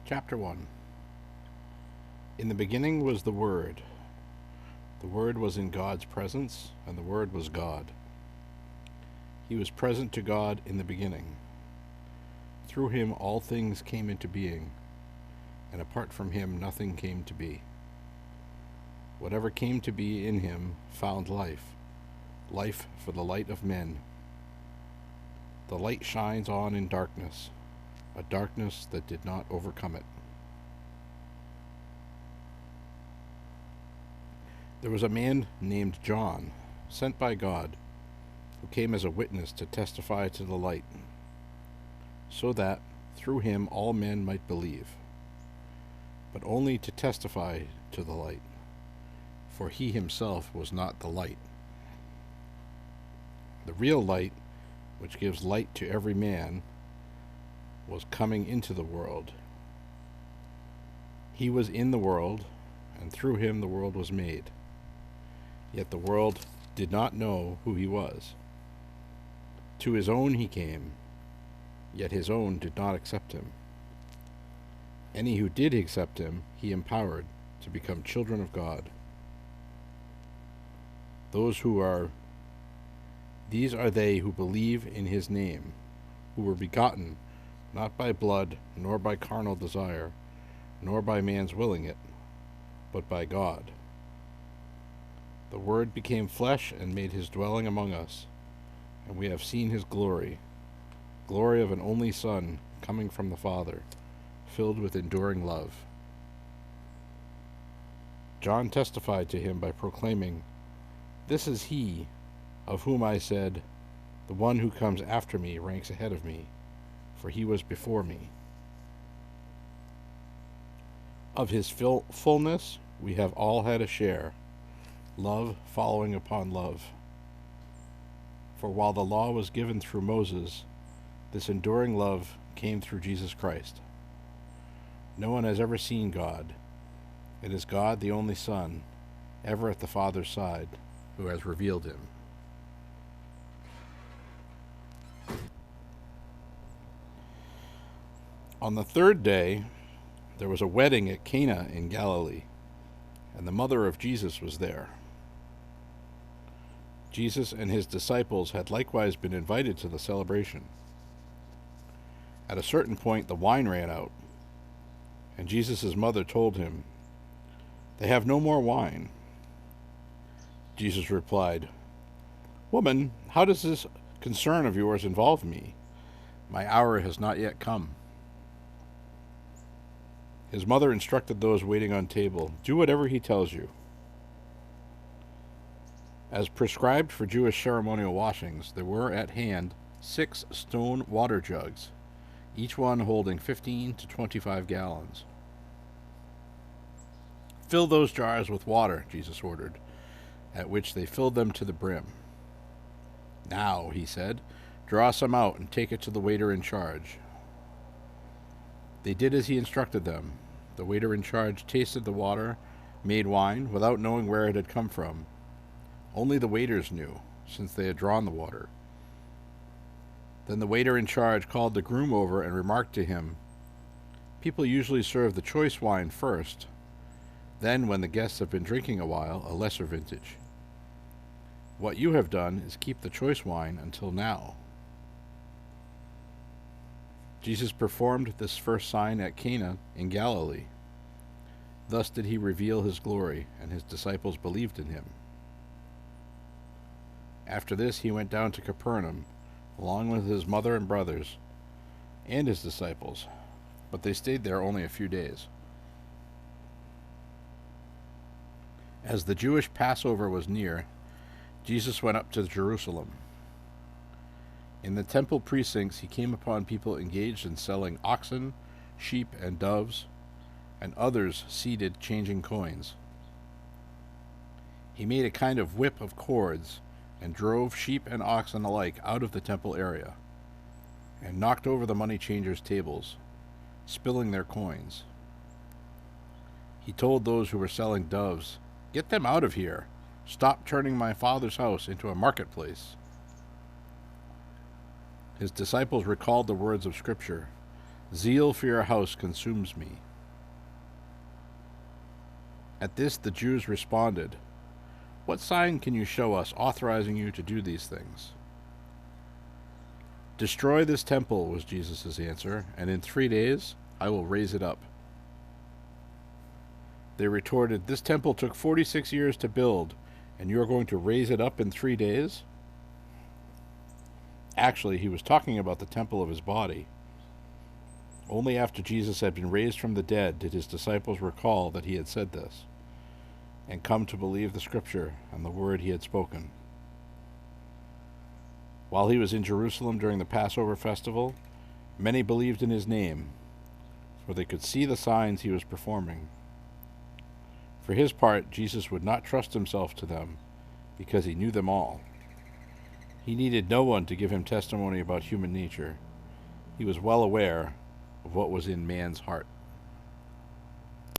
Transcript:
Chapter 1. In the beginning was the Word. The Word was in God's presence, and the Word was God. He was present to God in the beginning. Through him all things came into being, and apart from him nothing came to be. Whatever came to be in him found life, life for the light of men. The light shines on in darkness, a darkness that did not overcome it. There was a man named John, sent by God, who came as a witness to testify to the light, so that through him all men might believe, but only to testify to the light, for he himself was not the light. The real light, which gives light to every man, was coming into the world. He was in the world, and through him the world was made. Yet the world did not know who he was. To his own he came, yet his own did not accept him. Any who did accept him, he empowered to become children of God. These are they who believe in his name, who were begotten not by blood, nor by carnal desire, nor by man's willing it, but by God. The Word became flesh and made his dwelling among us, and we have seen his glory, glory of an only Son coming from the Father, filled with enduring love. John testified to him by proclaiming, "This is he of whom I said, 'The one who comes after me ranks ahead of me, for he was before me.' Of his fullness we have all had a share, love following upon love. For while the law was given through Moses, this enduring love came through Jesus Christ. No one has ever seen God. It is God, the only Son, ever at the Father's side, who has revealed him." On the third day, there was a wedding at Cana in Galilee, and the mother of Jesus was there. Jesus and his disciples had likewise been invited to the celebration. At a certain point, the wine ran out, and Jesus' mother told him, "They have no more wine." Jesus replied, "Woman, how does this concern of yours involve me? My hour has not yet come." His mother instructed those waiting on table, "Do whatever he tells you." As prescribed for Jewish ceremonial washings, there were at hand 6 stone water jugs, each one holding 15 to 25 gallons. "Fill those jars with water," Jesus ordered, at which they filled them to the brim. "Now," he said, "draw some out and take it to the waiter in charge." They did as he instructed them. The waiter in charge tasted the water, made wine, without knowing where it had come from. Only the waiters knew, since they had drawn the water. Then the waiter in charge called the groom over and remarked to him, "People usually serve the choice wine first. Then, when the guests have been drinking a while, a lesser vintage. What you have done is keep the choice wine until now." Jesus performed this first sign at Cana in Galilee. Thus did he reveal his glory, and his disciples believed in him. After this he went down to Capernaum, along with his mother and brothers, and his disciples, but they stayed there only a few days. As the Jewish Passover was near, Jesus went up to Jerusalem. In the temple precincts he came upon people engaged in selling oxen, sheep, and doves, and others seated changing coins. He made a kind of whip of cords and drove sheep and oxen alike out of the temple area, and knocked over the money changers' tables, spilling their coins. He told those who were selling doves, "Get them out of here. Stop turning my Father's house into a marketplace." His disciples recalled the words of Scripture, Zeal for your house consumes me." At this the Jews responded, "What sign can you show us authorizing you to do these things?" "Destroy this temple," was Jesus' answer, "and in 3 days I will raise it up." They retorted, "This temple took 46 years to build, and you are going to raise it up in 3 days?" Actually, he was talking about the temple of his body. Only after Jesus had been raised from the dead did his disciples recall that he had said this, and come to believe the scripture and the word he had spoken. While he was in Jerusalem during the Passover festival, many believed in his name, for they could see the signs he was performing. For his part, Jesus would not trust himself to them, because he knew them all. He needed no one to give him testimony about human nature. He was well aware of what was in man's heart.